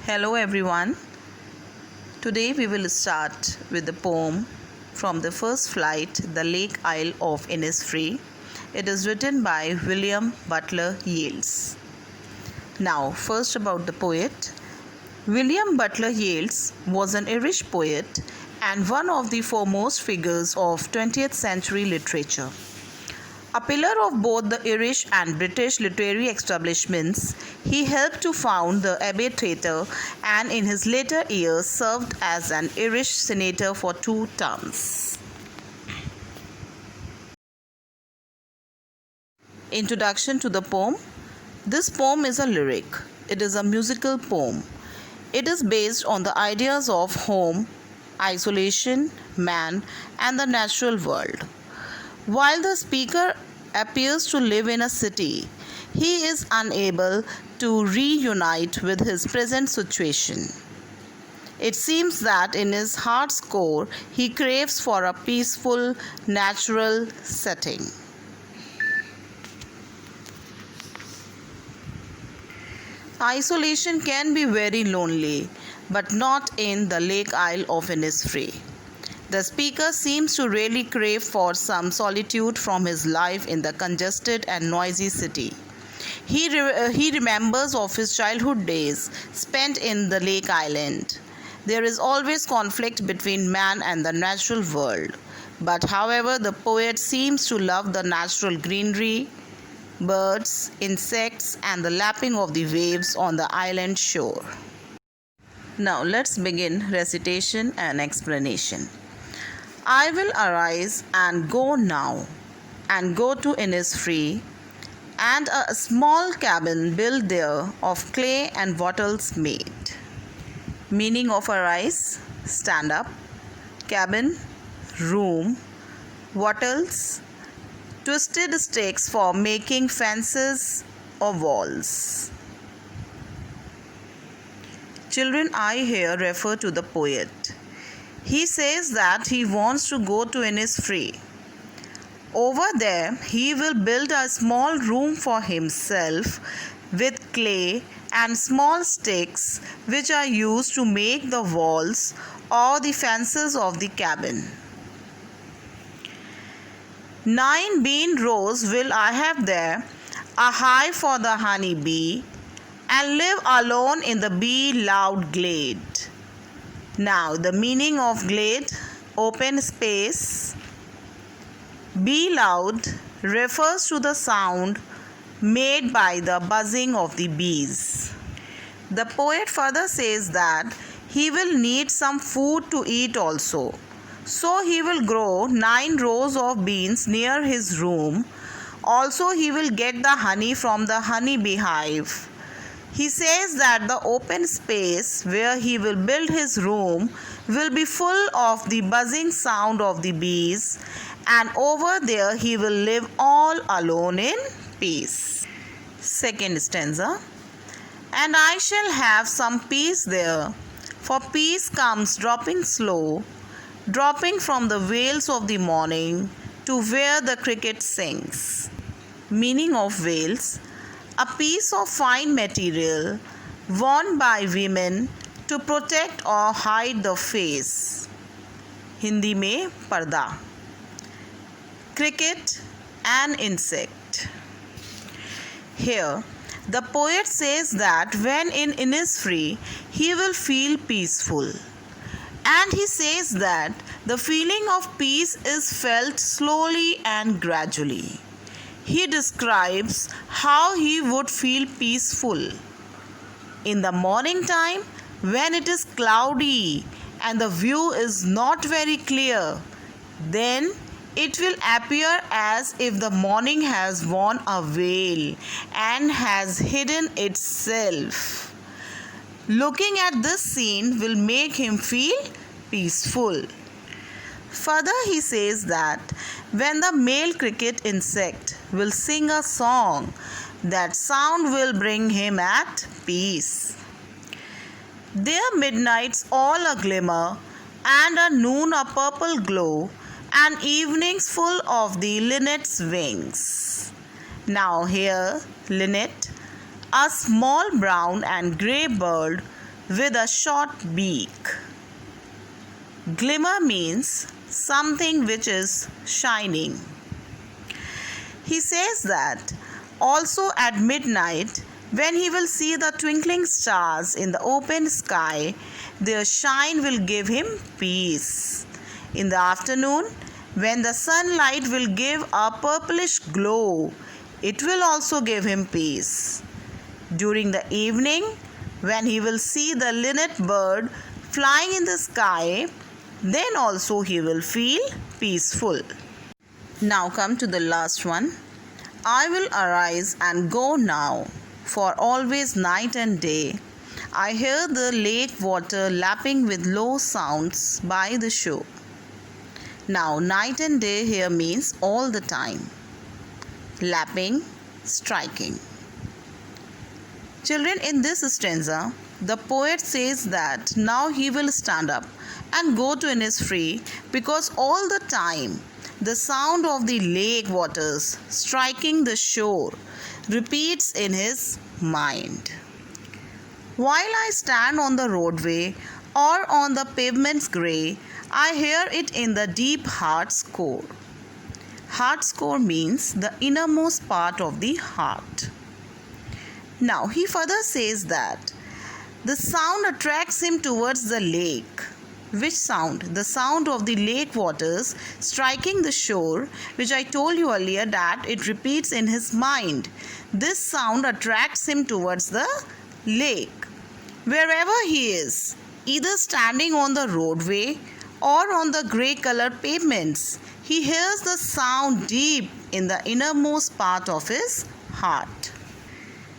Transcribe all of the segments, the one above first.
Hello everyone. Today we will start with the poem from the first flight, The Lake Isle of Innisfree. It is written by William Butler Yeats. Now, first about the poet. William Butler Yeats was an Irish poet and one of the foremost figures of 20th century literature. A pillar of both the Irish and British literary establishments, he helped to found the Abbey Theatre and in his later years served as an Irish senator for 2 terms. Introduction to the poem. This poem is a lyric. It is a musical poem. It is based on the ideas of home, isolation, man, and the natural world. While the speaker appears to live in a city, he is unable to reunite with his present situation. It seems that in his heart's core, he craves for a peaceful, natural setting. Isolation can be very lonely, but not in the Lake Isle of Innisfree. The speaker seems to really crave for some solitude from his life in the congested and noisy city. He remembers of his childhood days spent in the lake island. There is always conflict between man and the natural world. But however, the poet seems to love the natural greenery, birds, insects, and the lapping of the waves on the island shore. Now let's begin recitation and explanation. I will arise and go now, and go to Innisfree, and a small cabin built there of clay and wattles made. Meaning of arise, stand up, cabin, room, wattles, twisted sticks for making fences or walls. Children, I here refer to the poet. He says that he wants to go to Innisfree. Over there, he will build a small room for himself with clay and small sticks which are used to make the walls or the fences of the cabin. 9 bean rows will I have there, a hive for the honey bee, and live alone in the bee-loud glade. Now, the meaning of glade, open space. Bee loud refers to the sound made by the buzzing of the bees. The poet further says that he will need some food to eat also. So he will grow 9 rows of beans near his room. Also, he will get the honey from the honey bee hive. He says that the open space where he will build his room will be full of the buzzing sound of the bees, and over there he will live all alone in peace. Second stanza. And I shall have some peace there, for peace comes dropping slow, dropping from the vales of the morning to where the cricket sings. Meaning of vales. A piece of fine material worn by women to protect or hide the face. Hindi में पर्दा. Cricket, an insect. Here, the poet says that when in Innisfree, he will feel peaceful. And he says that the feeling of peace is felt slowly and gradually. He describes how he would feel peaceful. In the morning time, when it is cloudy and the view is not very clear, then it will appear as if the morning has worn a veil and has hidden itself. Looking at this scene will make him feel peaceful. Further, he says that when the male cricket insect will sing a song, that sound will bring him at peace. Their midnights all a glimmer, and a noon a purple glow, and evenings full of the linnet's wings. Now here, linnet, a small brown and grey bird with a short beak. Glimmer means something which is shining. He says that also at midnight, when he will see the twinkling stars in the open sky, their shine will give him peace. In the afternoon, when the sunlight will give a purplish glow, it will also give him peace. During the evening, when he will see the linnet bird flying in the sky, then also he will feel peaceful. Now come to the last one. I will arise and go now, for always night and day. I hear the lake water lapping with low sounds by the shore. Now, night and day here means all the time. Lapping, striking. Children, in this stanza, the poet says that now he will stand up and go to Innisfree because all the time the sound of the lake waters striking the shore repeats in his mind. While I stand on the roadway or on the pavement's grey, I hear it in the deep heart's core. Heart's core means the innermost part of the heart. Now he further says that the sound attracts him towards the lake. Which sound? The sound of the lake waters striking the shore, which I told you earlier that it repeats in his mind. This sound attracts him towards the lake. Wherever he is, either standing on the roadway or on the grey colored pavements, he hears the sound deep in the innermost part of his heart.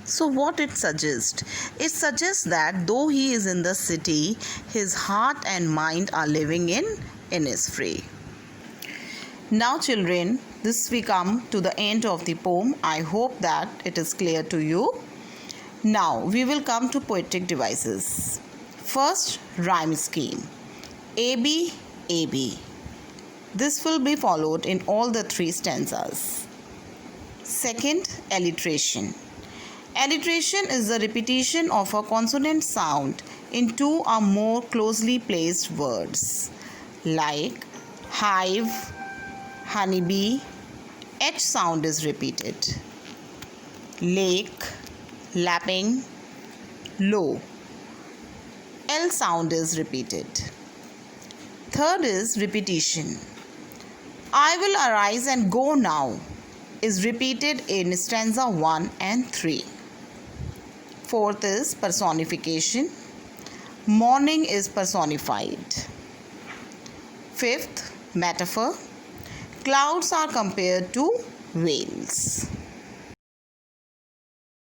So what it suggests? It suggests that though he is in the city, his heart and mind are living in Innisfree. Now children, this we come to the end of the poem. I hope that it is clear to you. Now we will come to poetic devices. First, rhyme scheme. AB, AB. This will be followed in all the three stanzas. Second, alliteration. Alliteration is the repetition of a consonant sound in two or more closely placed words like hive, honeybee. H sound is repeated. Lake, lapping, low. L sound is repeated. Third is repetition. I will arise and go now is repeated in stanza 1 and 3. Fourth is personification. Morning is personified. Fifth, metaphor. Clouds are compared to whales.